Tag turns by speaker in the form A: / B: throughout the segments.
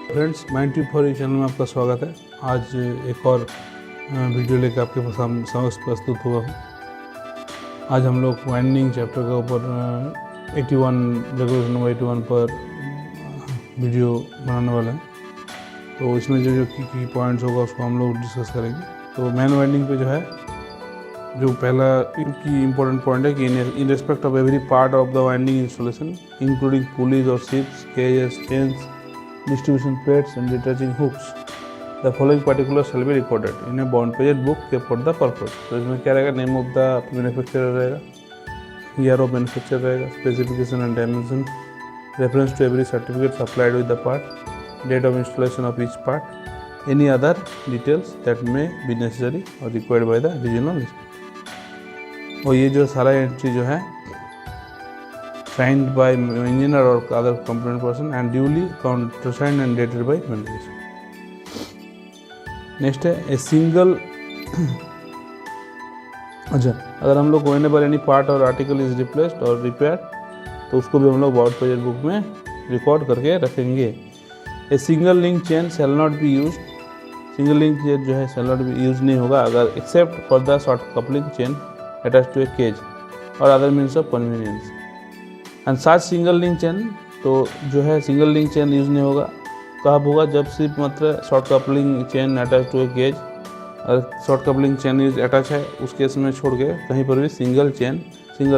A: Friends, mind tube for you channel में आपका स्वागत है। आज एक और वीडियो लेकर आपके समक्ष प्रस्तुत हुआ हूँ। आज हम लोग वाइंडिंग चैप्टर के ऊपर 81 रेगुलेशन नंबर 81 पर वीडियो बनाने वाले हैं। तो इसमें जो की पॉइंट्स होगा उसको हम लोग डिस्कस करेंगे। तो मैन वाइंडिंग पे जो है, जो पहला इनकी इम्पोर्टेंट पॉइंट है कि in respect of every part of the winding installation including pulleys और शिप्स, cages, chains, distribution plates and detaching hooks, the following particulars shall be recorded in a bound paged book kept for the purpose। तो इसमें क्या रहेगा, name of the manufacturer रहेगा, year of manufacture रहेगा, specification and dimension, reference to every certificate supplied with the part, date of installation of each part, any other details that may be necessary और required by the regional inspector. और ये जो सारा entry जो है signed by engineer or other competent person and duly countersigned and dated by manufacturer। Next है a single अच्छा, अगर हम लोग whenever any part or article is replaced or repaired तो उसको भी हम लोग बाउंड पेज बुक में रिकॉर्ड करके रखेंगे। A single link chain shall not be used, single link chain जो है shall not be यूज नहीं होगा अगर except for the short coupling chain attach to a cage और other means of convenience. And साथ single link chain, तो जो है सिंगल लिंक चेन यूज़ नहीं होगा, कब होगा, जब सिर्फ मात्र short coupling chain attach to a cage और short coupling chain use attach है उस केस में छोड़ के कहीं पर भी सिंगल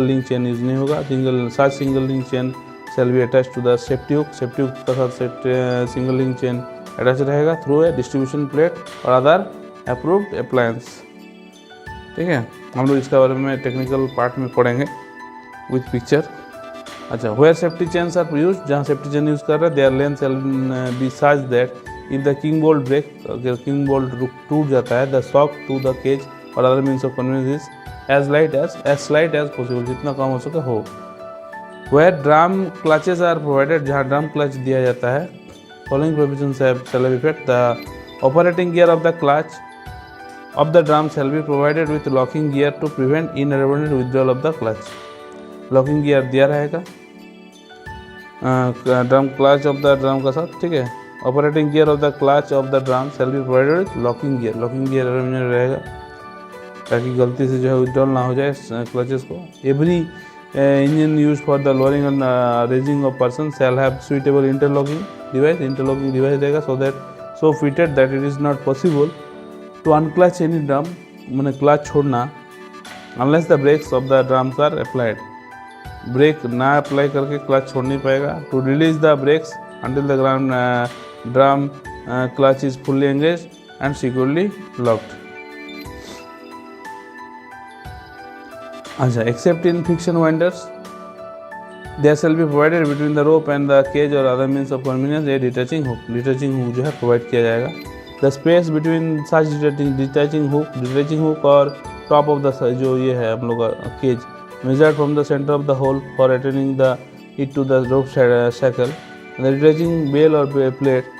A: लिंक चेन यूज नहीं होगा। Single link chain shall be attach to the safety hook के साथ सिंगल लिंक चेन अटैच रहेगा थ्रू ए डिस्ट्रीब्यूशन प्लेट और अदर अप्रूव्ड अप्लायंस। ठीक है, हम लोग इसके बारे में टेक्निकल पार्ट में पढ़ेंगे विथ पिक्चर। अच्छा, where safety chains are use, जहाँ सेफ्टी चेन यूज कर रहे हैं their length shall be such that if the king bolt break, अगर किंग बोल्ट टूट जाता है, the shock to the cage और other means of convenience is as slight as possible, जितना कम हो सके हो। Where drum clutches are provided, जहाँ ड्रम क्लच दिया जाता है, following provision shell effect the operating gear of the clutch of the drum shall be provided with locking gear to prevent inevitable withdrawal of the clutch. Locking gear दिया रहेगा drum clutch of the drum का साथ। ठीक है, operating gear of the clutch of the drum shall be provided with locking gear रहेगा ताकि गलती से जो है विथड्रॉल ना हो जाए क्लचेस को। Every engine use for the lowering and raising of person shall have suitable interlocking device रहेगा so fitted that it is not possible to unclutch any drum, मैंने क्लच छोड़ना unless the brakes of the drums are applied, brake ना apply करके clutch छोड़ नहीं पाएगा। To release the brakes until the drum clutch is fully engage and securely locked. अच्छा, except in friction winders there shall be provided between the rope and the cage और other means of convenience a detaching hook जो है provide किया जाएगा। The space between such detaching hook और top of the जो ये है हम लोग का cage measured from the center of the hole for attaining it to the rope shackle, the detaching bail or plate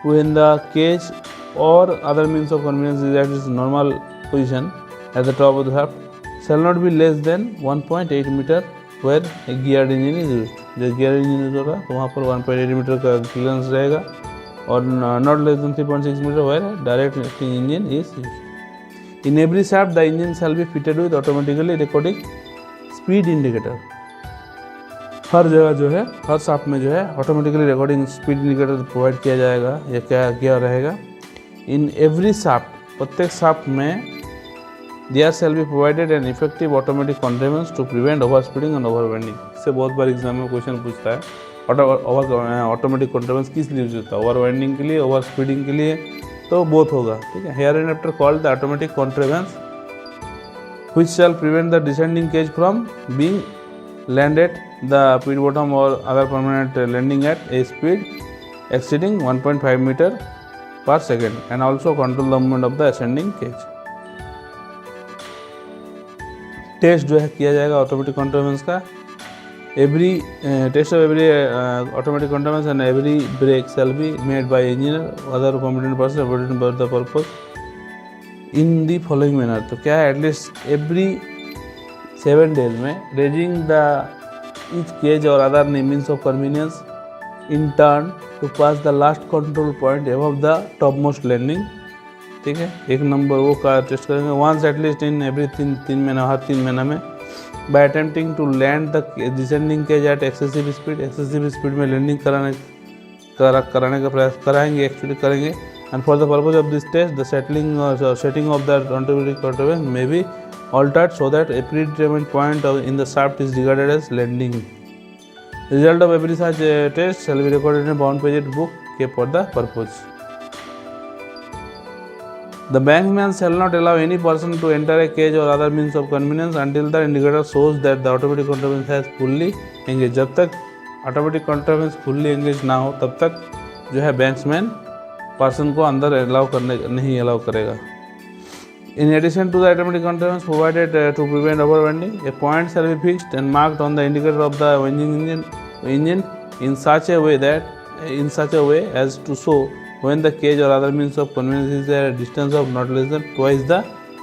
A: when the cage or other means of convenience is at its normal position at the top of the shaft shall not be less than 1.8 meter where a geared engine is used। जब geared engine use होगा तो वहाँ पर 1.8 metre का clearance रहेगा और not less than 3.6 meter where direct lifting engine is used। In every shaft the engine shall be fitted with automatically recording speed indicator. हर जगह जो है, हर शाफ्ट में जो है automatically recording speed indicator provide किया जाएगा। या क्या रहेगा, इन एवरी शाफ्ट, प्रत्येक शाफ्ट में there shall be provided an effective automatic contrivance to prevent over speeding and over winding. इससे बहुत बार एग्जाम में क्वेश्चन पूछता है ऑटोमेटिक कॉन्ट्रेवेंस किस लिए यूज होता है, ओवर वाइंडिंग के लिए, ओवर स्पीडिंग के लिए, तो बोथ होगा। ठीक है, hereinafter called the automatic contrivance which shall prevent the descending cage from being landed the pit bottom or other permanent landing at a speed exceeding 1.5 meter per second and also control the movement of the ascending cage। Test जो है किया जाएगा automatic contrivance का। Every test of every automatic contrivance and every brake shall be made by engineer other competent person according to the purpose in the following manner. तो क्या है, at least every 7 days में raising the each cage और other means of convenience in turn to pass the last control point above the top most landing. ठीक है, एक number वो का टेस्ट करेंगे वंस एटलीस्ट इन एवरी तीन महीना, हर 3 महीना में। By attempting to land the descending cage at excessive speed में लैंडिंग कराने का प्रयास कराएंगे, एक्चुअली करेंगे। And for the purpose of this test the setting of the control may be altered so that a predetermined point in the shaft is regarded as landing. Result of every such test shall be recorded in a bound page book kept for the purpose. The banksman shall not allow any person to enter a cage or other means of convenience until the indicator shows that the automatic contrivance has fully engaged. जब तक automatic contrivance fully engaged ना हो तब तक जो है बैंक्समैन person को अंदर नहीं अलाउ करेगा। In addition to the automatic contrivance provided to prevent overbending, a point shall be fixed and marked on the indicator of the engine in such a way as to show when the cage or other means of conveyance is at a distance of not less than twice the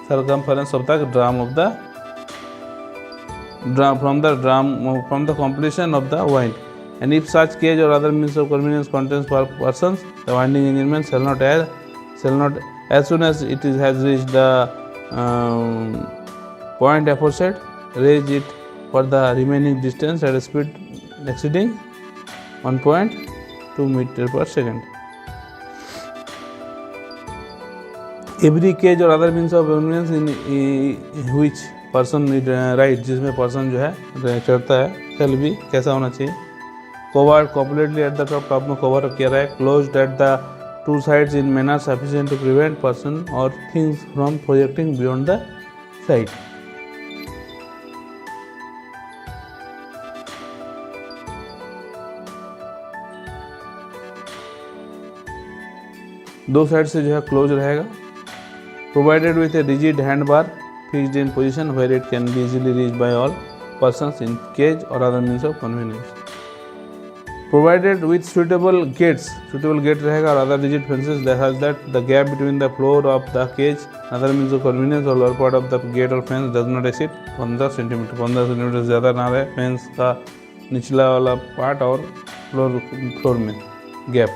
A: circumference of the drum from the completion of the wind. And if such cage or other means of convenience contains persons, the winding engineman shall not as soon as it has reached the point aforesaid, raise it for the remaining distance at a speed exceeding 1.2 meter per second. Every cage or other means of convenience in which person ride, जिसमें person जो है चढ़ता है, shall be कैसा होना चाहिए? Covered completely at the top में cover किया रहा है, closed at the two sides in manner sufficient to prevent person or things from projecting beyond the side. दो साइड से जो है क्लोज रहेगा। Provided with a rigid handbar fixed in position where it can be easily reached by all persons in cage or other means of convenience. Provided with suitable gates रहेगा और other rigid fences that the gap between the floor of the cage, other means of convenience or lower part of the gate or fence does not exceed 15 centimetre. 15 centimetre से ज़्यादा ना रहे fence का निचला वाला part और floor में gap,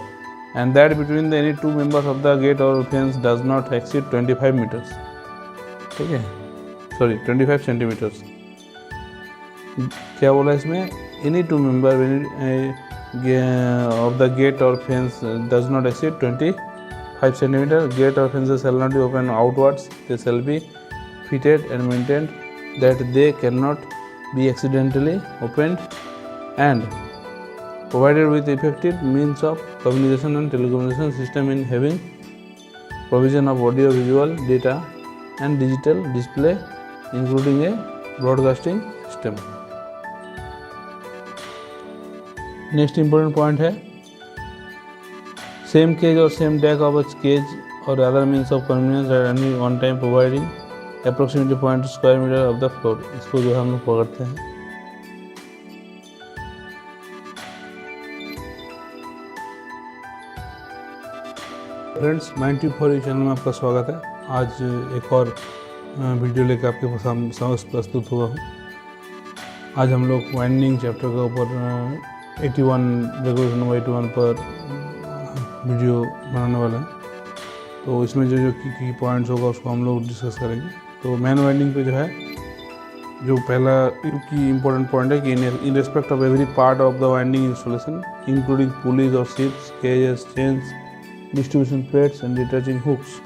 A: and that between any two members of the gate or fence does not exceed 25 meters। ठीक है, सॉरी 25 सेंटीमीटर्स। क्या बोला इसमें? any two member of the gate or fence does not exceed 25 centimeter. Gate or fences shall not be opened outwards. They shall be fitted and maintained that they cannot be accidentally opened, and provided with effective means of communication and telecommunication system in having provision of audio visual data and digital display including a broadcasting system. Next important point है same cage और same deck of cage और other means of convenience at any one time providing approximately 0.2 square metre of the floor. इसको जो हम लोग पकड़ते हैं। Friends, 94 channel में आपका स्वागत है। आज एक और वीडियो लेकर आपके समक्ष प्रस्तुत हुआ हूँ। आज हम लोग वाइंडिंग चैप्टर के ऊपर 81 रेगुलेशन नंबर 81 पर वीडियो बनाने वाला है। तो इसमें जो की पॉइंट्स होगा उसको हम लोग डिस्कस करेंगे। तो मैन वाइंडिंग पे जो है, जो पहला की इम्पोर्टेंट पॉइंट है कि in respect of every part of the winding installation including pulleys और शिप्स, cages, chains, distribution plates and detaching hooks,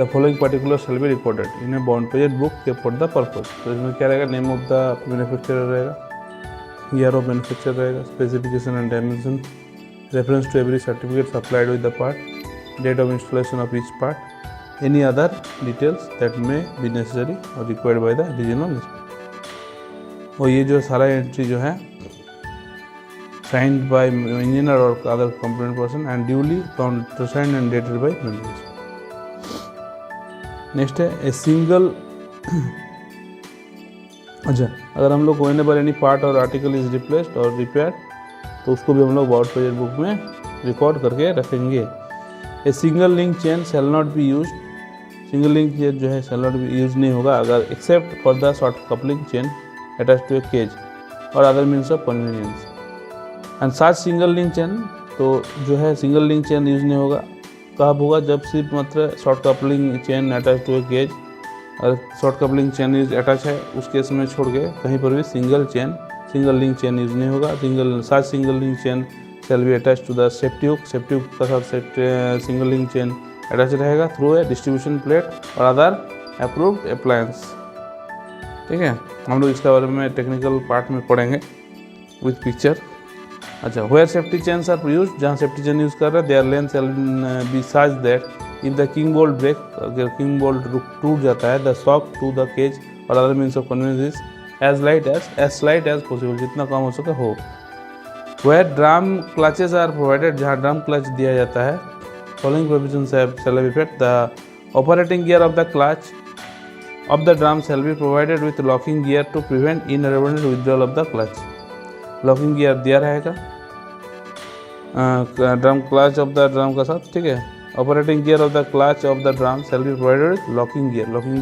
A: the following particular shall be recorded in a bound page book kept for the purpose. तो इसमें क्या रहेगा? Name of the manufacturer रहेगा, year of manufacture रहेगा, specification and dimension, reference to every certificate supplied with the part, date of installation of each part, any other details that may be necessary और required by the regional inspector. और ये जो सारा entry जो है signed by engineer और other competent person and duly countersigned and dated by manager. Next है a single अच्छा, अगर हम लोग व्हेनेवर एनी पार्ट और आर्टिकल इज रिप्लेस्ड और रिपेयर्ड तो उसको भी हम लोग बाउंड पेज बुक में रिकॉर्ड करके रखेंगे। A single link chain shall not be use, single link chain जो है शैल नॉट बी यूज नहीं होगा अगर except for the short coupling chain attach to a cage और other means of convenience. And such single link chain, तो जो है single link chain use नहीं होगा। कब होगा? जब सिर्फ मात्र short coupling chain attach to a cage, और short coupling chain use attach है उस केस में छोड़ के कहीं पर भी सिंगल लिंक चेन यूज नहीं होगा। Single link chain shall be attach to the safety hook का साथ सिंगल लिंक चेन अटैच रहेगा थ्रू ए डिस्ट्रीब्यूशन प्लेट और अदर अप्रूव्ड अप्लायंस। ठीक है, हम लोग इसके बारे में टेक्निकल पार्ट में पढ़ेंगे विथ पिक्चर। अच्छा, where safety chains are use, जहाँ सेफ्टी चेन यूज़ कर रहे हैं, their length shall be such that if the king bolt break, अगर किंग बोल्ट टूट जाता है, the shock to the cage और other means of convenience is as slight as possible, जितना कम हो सके हो। Where drum clutches are provided, जहाँ ड्रम क्लच दिया जाता है, following provision shall be effect, the operating gear of the clutch of the drum shall be provided with locking gear to prevent inadvertent withdrawal of the clutch. Locking gear दिया रहेगा drum clutch of the drum का साथ। ठीक है, operating gear of the clutch of the drum shall be provided with locking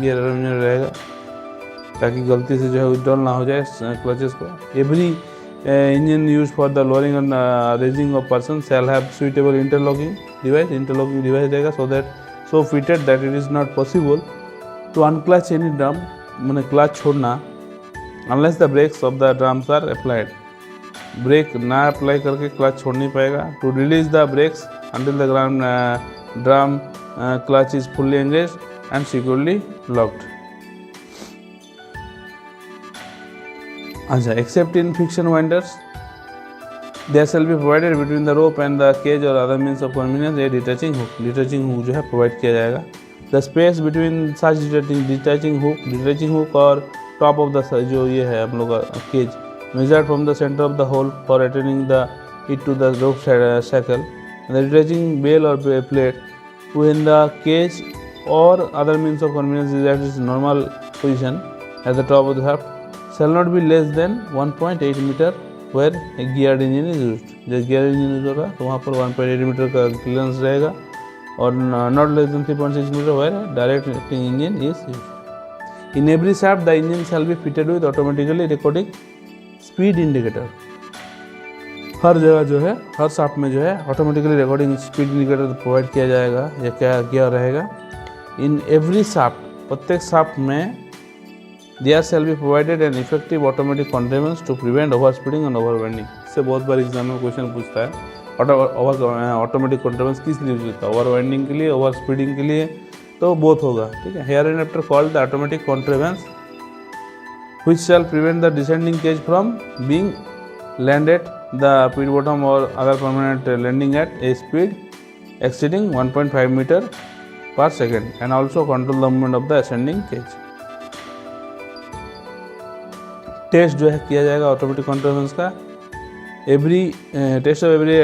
A: gear रहेगा ताकि गलती से जो है विड्रॉल ना हो जाए क्लचेस को। Every engine use for the lowering and raising of person shall have suitable interlocking device रहेगा so fitted that it is not possible to unclutch any drum, मैंने क्लच छोड़ना unless the brakes of the drums are applied, brake ना apply करके clutch छोड़ नहीं पाएगा। To release the brakes until the drum clutch is fully engage and securely locked. अच्छा, except in friction winders there shall be provided between the rope and the cage और other means of convenience a detaching hook जो है provide किया जाएगा। The space between such detaching hook और top of the जो ये है हम लोग का cage measured from the center of the hole for attaining it to the rope shackle. The detaching bail or plate when the cage or other means of convenience is at its normal position at the top of the shaft shall not be less than 1.8 meter where a geared engine is used. जब geared engine use होगा तो वहाँ पर 1.8 metre का clearance रहेगा और not less than 3.6 meter where a direct acting engine is used. In every shaft the engine shall be fitted with automatically recording speed indicator. हर जगह जो है हर शाफ्ट में जो है automatically recording speed indicator provide किया जाएगा या क्या रहेगा। इन एवरी शाफ्ट, प्रत्येक शाफ्ट में there shall be provided an effective automatic contrivance to prevent over speeding and over winding. इससे बहुत बार एग्जाम में क्वेश्चन पूछता है ऑटोमेटिक कंट्रोवेंस किस लिए यूज होता है, ओवर वेंडिंग के लिए, ओवर स्पीडिंग के लिए, तो बोथ होगा। ठीक है, hereinafter called the automatic contrivance which shall prevent the descending cage from being landed the pit bottom or other permanent landing at a speed exceeding 1.5 meter per second and also control the movement of the ascending cage. Test जो है किया जाएगा automatic contrivances का। Every test of every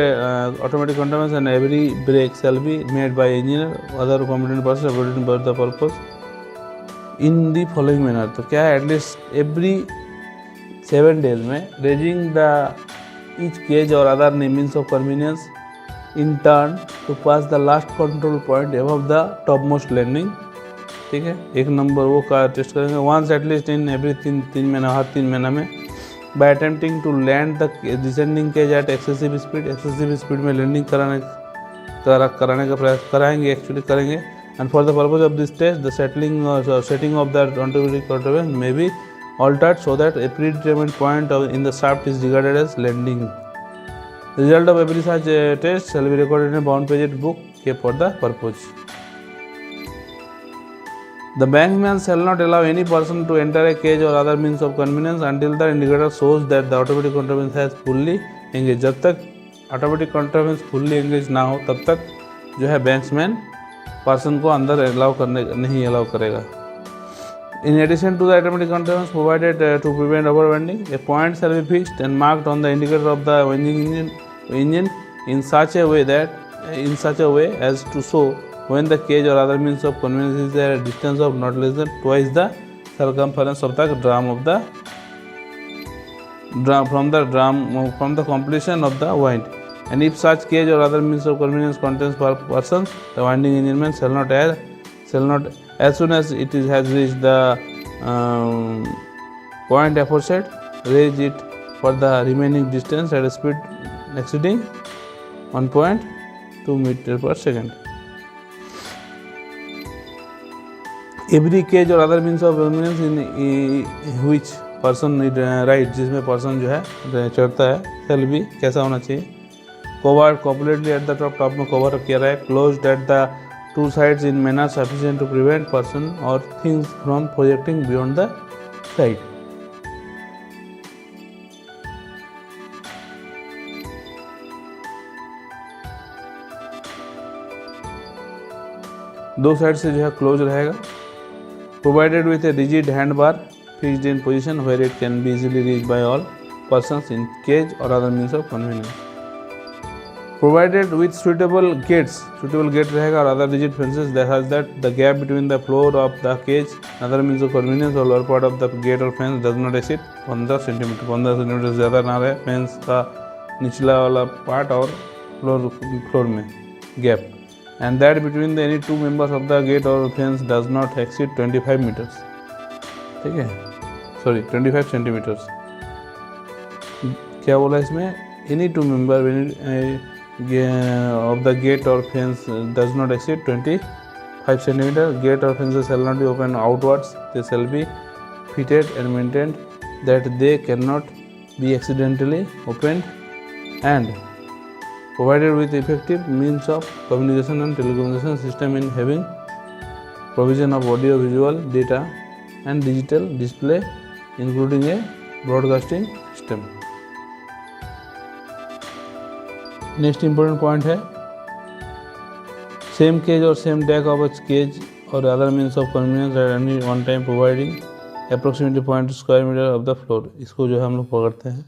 A: automatic contrivances and every brake shall be made by engineer other competent person according to the purpose in the following manner. तो क्या है, at least every 7 days में raising the each cage और other means of convenience in turn to pass the last control point above the top most landing. ठीक है, एक number वो का टेस्ट करेंगे वंस एटलीस्ट इन एवरी 3 महीना, हर 3 महीना में, by attempting to land the descending cage at excessive speed में लैंडिंग कराने का प्रयास करेंगे। And for the purpose of this test, the setting of the automatic contrivance may be altered so that a predetermined point in the shaft is regarded as landing. The result of every such test shall be recorded in a bound-paged book kept for the purpose. The banksman shall not allow any person to enter a cage or other means of convenience until the indicator shows that the automatic contrivance has fully engaged. जब तक automatic contrivance fully engaged ना हो तब तक जो है बैंक्समैन person को अंदर नहीं अलाउ करेगा। In addition to the automatic contrivances provided to prevent overwinding, a point shall be fixed and marked on the indicator of the winding engine in such a way as to show when the cage or other means of convenience is at a distance of not less than twice the circumference of the drum from the completion of the wind. And if such cage or other means of convenience contains persons, the winding engine shall not as soon as it has reached the point aforesaid, raise it for the remaining distance at a speed exceeding 1.2 meter per second. Every cage or other means of convenience in which person rides, जिसमें person जो है चढ़ता है, shall be कैसा होना चाहिए? Covered completely at the top में cover किया रहा है, closed at the two sides in manner sufficient to prevent person or things from projecting beyond the side. दो साइड से जो है क्लोज रहेगा. Provided with a rigid hand bar fixed in position where it can be easily reach by all persons in cage और other means of conveyance. Provided with suitable gates रहेगा और other rigid fences that the gap between the floor of the cage other means of conveyance और lower part of the gate और fence does not exceed 15 centimetre. 15 centimetre से ज़्यादा ना रहे fence का निचला वाला पार्ट और फ्लोर में gap. And that between the any two members of the gate or fence does not exceed 25 meters. ठीक है, सॉरी 25 सेंटीमीटर्स. क्या बोला इसमें? Any two member of the gate or fence does not exceed 25 centimeter. Gate or fences shall not be opened outwards. They shall be fitted and maintained that they cannot be accidentally opened and provided with effective means of communication and telecommunication system in having provision of audio visual data and digital display including a broadcasting system. Next important point है same cage और same deck of cage और other means of convenience at any one time providing approximately 0.2 square metre of the floor. इसको जो है हम लोग पकड़ते हैं